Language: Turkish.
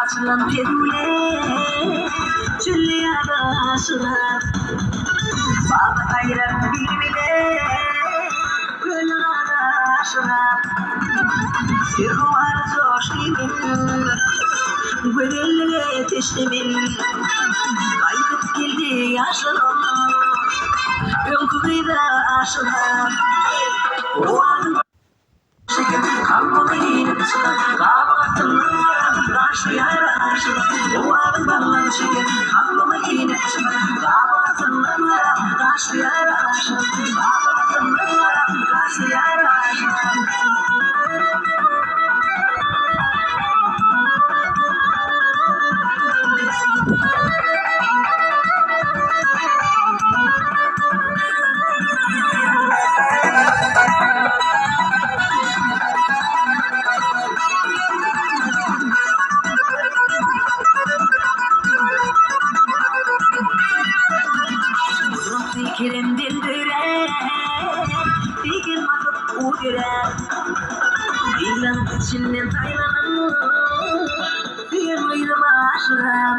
Aslan kedule çüllüye başlar Baba hayran bilmile gönlüne aşlar Yırmar coşkimin Gönüllüye teşlimin Kaybet geldi yaşlarım Önküde aşlar O an kalmadı yine kısılar Kabahatın Aşkıyar aşkı, o ağın ballan şeker, kalbime yine kısmet. Kabahatınlara, aşkıyar aşkı, kabahatınlara, aşkıyar aşkı. Fikrim dildire, fikir bakıp uydure. İlan içinden taylanım, bir mıydım aşıram.